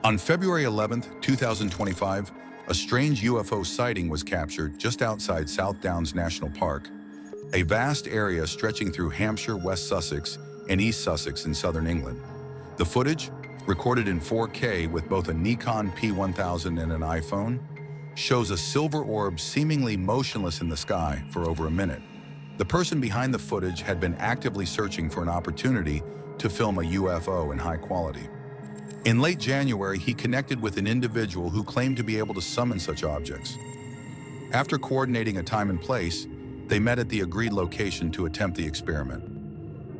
On February 11, 2025, a strange UFO sighting was captured just outside South Downs National Park, a vast area stretching through Hampshire, West Sussex, and East Sussex in southern England. The footage, recorded in 4K with both a Nikon P1000 and an iPhone, shows a silver orb seemingly motionless in the sky for over a minute. The person behind the footage had been actively searching for an opportunity to film a UFO in high quality. In late January, he connected with an individual who claimed to be able to summon such objects. After coordinating a time and place, they met at the agreed location to attempt the experiment.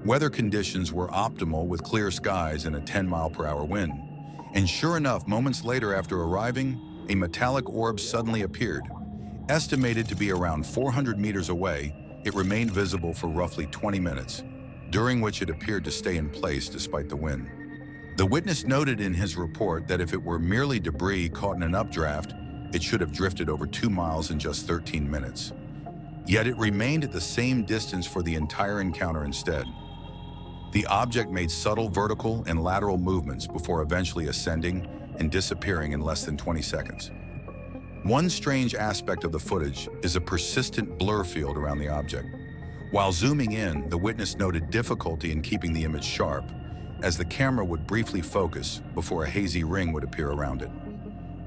Weather conditions were optimal with clear skies and a 10-mile-per-hour wind. And sure enough, moments later after arriving, a metallic orb suddenly appeared. Estimated to be around 400 meters away, it remained visible for roughly 20 minutes, during which it appeared to stay in place despite the wind. The witness noted in his report that if it were merely debris caught in an updraft, it should have drifted over 2 miles in just 13 minutes. Yet it remained at the same distance for the entire encounter instead. The object made subtle vertical and lateral movements before eventually ascending and disappearing in less than 20 seconds. One strange aspect of the footage is a persistent blur field around the object. While zooming in, the witness noted difficulty in keeping the image sharp, as the camera would briefly focus before a hazy ring would appear around it.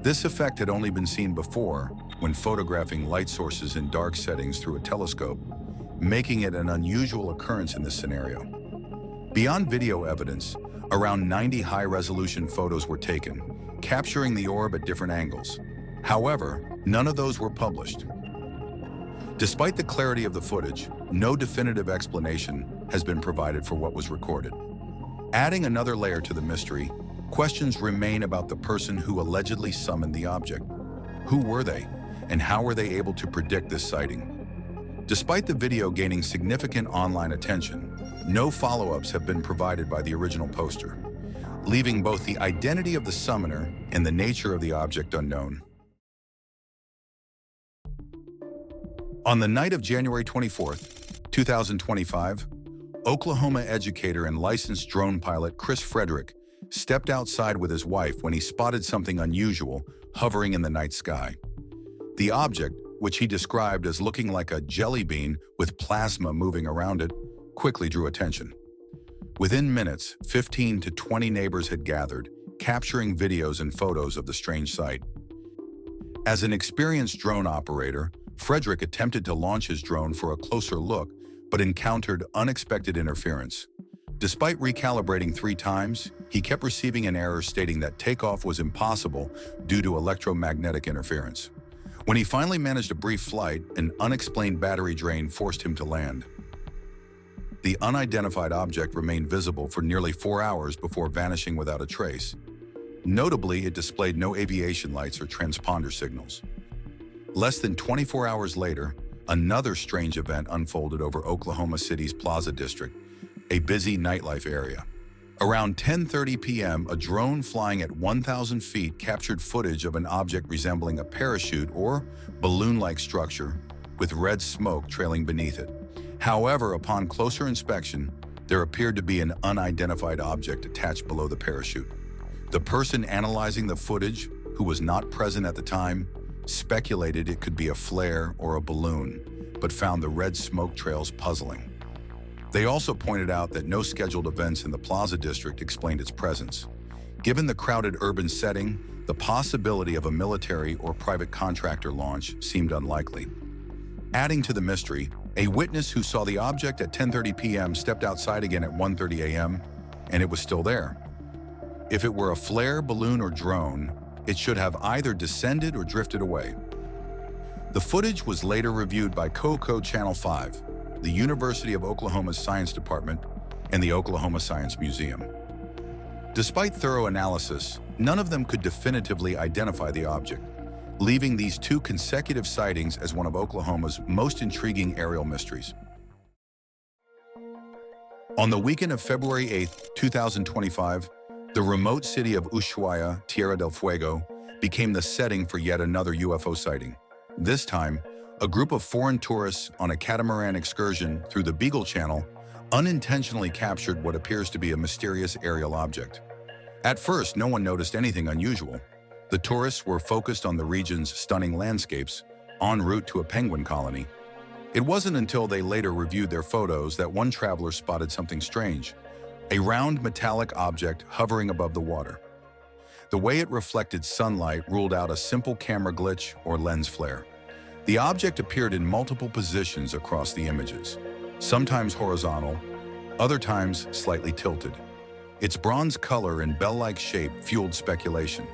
This effect had only been seen before when photographing light sources in dark settings through a telescope, making it an unusual occurrence in this scenario. Beyond video evidence, around 90 high-resolution photos were taken, capturing the orb at different angles. However, none of those were published. Despite the clarity of the footage, no definitive explanation has been provided for what was recorded. Adding another layer to the mystery, questions remain about the person who allegedly summoned the object. Who were they, and how were they able to predict this sighting? Despite the video gaining significant online attention, no follow-ups have been provided by the original poster, leaving both the identity of the summoner and the nature of the object unknown. On the night of January 24, 2025, Oklahoma educator and licensed drone pilot Chris Frederick stepped outside with his wife when he spotted something unusual hovering in the night sky. The object, which he described as looking like a jelly bean with plasma moving around it, quickly drew attention. Within minutes, 15 to 20 neighbors had gathered, capturing videos and photos of the strange sight. As an experienced drone operator, Frederick attempted to launch his drone for a closer look, but encountered unexpected interference. Despite recalibrating 3 times, he kept receiving an error stating that takeoff was impossible due to electromagnetic interference. When he finally managed a brief flight, an unexplained battery drain forced him to land. The unidentified object remained visible for nearly 4 hours before vanishing without a trace. Notably, it displayed no aviation lights or transponder signals. Less than 24 hours later, another strange event unfolded over Oklahoma City's Plaza District, a busy nightlife area. Around 10:30 p.m., a drone flying at 1,000 feet captured footage of an object resembling a parachute or balloon-like structure with red smoke trailing beneath it. However, upon closer inspection, there appeared to be an unidentified object attached below the parachute. The person analyzing the footage, who was not present at the time, speculated it could be a flare or a balloon, but found the red smoke trails puzzling. They also pointed out that no scheduled events in the Plaza District explained its presence. Given the crowded urban setting, the possibility of a military or private contractor launch seemed unlikely. Adding to the mystery, a witness who saw the object at 10:30 p.m. stepped outside again at 1:30 a.m., and it was still there. If it were a flare, balloon, or drone, it should have either descended or drifted away. The footage was later reviewed by COCO Channel 5, the University of Oklahoma's Science Department, and the Oklahoma Science Museum. Despite thorough analysis, none of them could definitively identify the object, leaving these 2 consecutive sightings as one of Oklahoma's most intriguing aerial mysteries. On the weekend of February 8, 2025, the remote city of Ushuaia, Tierra del Fuego, became the setting for yet another UFO sighting. This time, a group of foreign tourists on a catamaran excursion through the Beagle Channel unintentionally captured what appears to be a mysterious aerial object. At first, no one noticed anything unusual. The tourists were focused on the region's stunning landscapes, en route to a penguin colony. It wasn't until they later reviewed their photos that one traveler spotted something strange, a round metallic object hovering above the water. The way it reflected sunlight ruled out a simple camera glitch or lens flare. The object appeared in multiple positions across the images, sometimes horizontal, other times slightly tilted. Its bronze color and bell-like shape fueled speculation.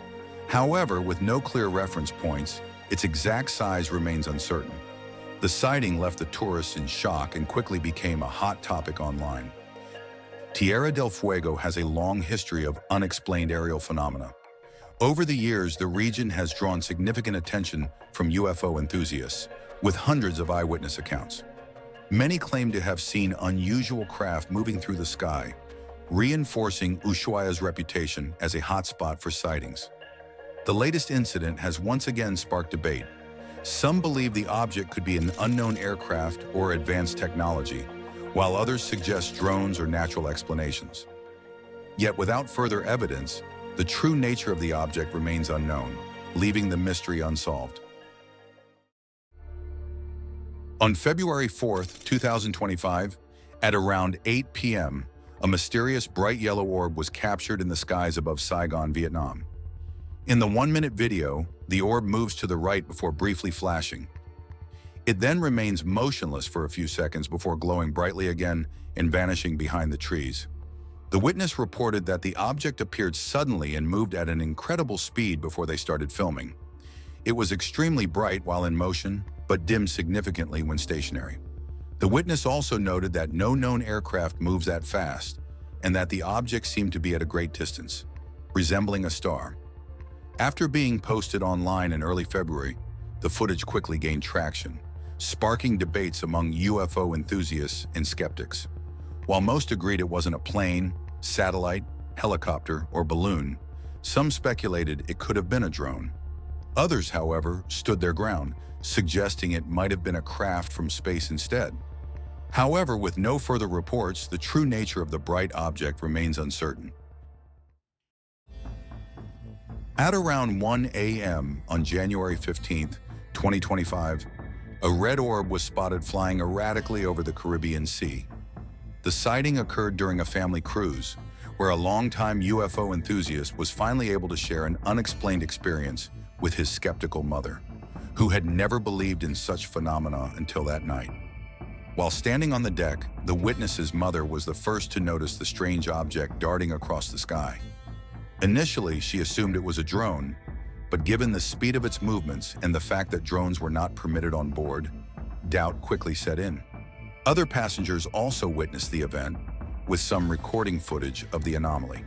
However, with no clear reference points, its exact size remains uncertain. The sighting left the tourists in shock and quickly became a hot topic online. Tierra del Fuego has a long history of unexplained aerial phenomena. Over the years, the region has drawn significant attention from UFO enthusiasts, with hundreds of eyewitness accounts. Many claim to have seen unusual craft moving through the sky, reinforcing Ushuaia's reputation as a hotspot for sightings. The latest incident has once again sparked debate. Some believe the object could be an unknown aircraft or advanced technology, while others suggest drones or natural explanations. Yet without further evidence, the true nature of the object remains unknown, leaving the mystery unsolved. On February 4th, 2025, at around 8 p.m., a mysterious bright yellow orb was captured in the skies above Saigon, Vietnam. In the 1-minute video, the orb moves to the right before briefly flashing. It then remains motionless for a few seconds before glowing brightly again and vanishing behind the trees. The witness reported that the object appeared suddenly and moved at an incredible speed before they started filming. It was extremely bright while in motion, but dimmed significantly when stationary. The witness also noted that no known aircraft moves that fast, and that the object seemed to be at a great distance, resembling a star. After being posted online in early February, the footage quickly gained traction, sparking debates among UFO enthusiasts and skeptics. While most agreed it wasn't a plane, satellite, helicopter, or balloon, some speculated it could have been a drone. Others, however, stood their ground, suggesting it might have been a craft from space instead. However, with no further reports, the true nature of the bright object remains uncertain. At around 1 a.m. on January 15, 2025, a red orb was spotted flying erratically over the Caribbean Sea. The sighting occurred during a family cruise, where a longtime UFO enthusiast was finally able to share an unexplained experience with his skeptical mother, who had never believed in such phenomena until that night. While standing on the deck, the witness's mother was the first to notice the strange object darting across the sky. Initially, she assumed it was a drone, but given the speed of its movements and the fact that drones were not permitted on board, doubt quickly set in. Other passengers also witnessed the event, with some recording footage of the anomaly.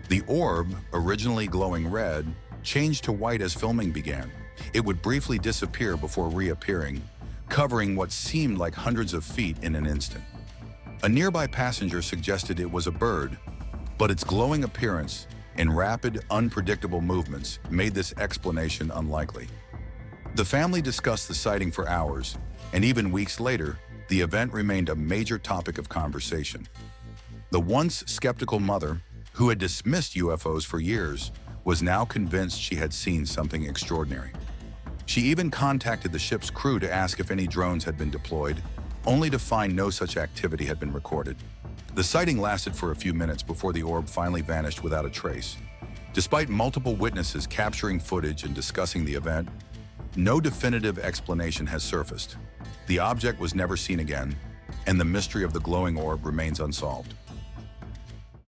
The orb, originally glowing red, changed to white as filming began. It would briefly disappear before reappearing, covering what seemed like hundreds of feet in an instant. A nearby passenger suggested it was a bird, but its glowing appearance and rapid, unpredictable movements made this explanation unlikely. The family discussed the sighting for hours, and even weeks later, the event remained a major topic of conversation. The once skeptical mother, who had dismissed UFOs for years, was now convinced she had seen something extraordinary. She even contacted the ship's crew to ask if any drones had been deployed, only to find no such activity had been recorded. The sighting lasted for a few minutes before the orb finally vanished without a trace. Despite multiple witnesses capturing footage and discussing the event, no definitive explanation has surfaced. The object was never seen again, and the mystery of the glowing orb remains unsolved.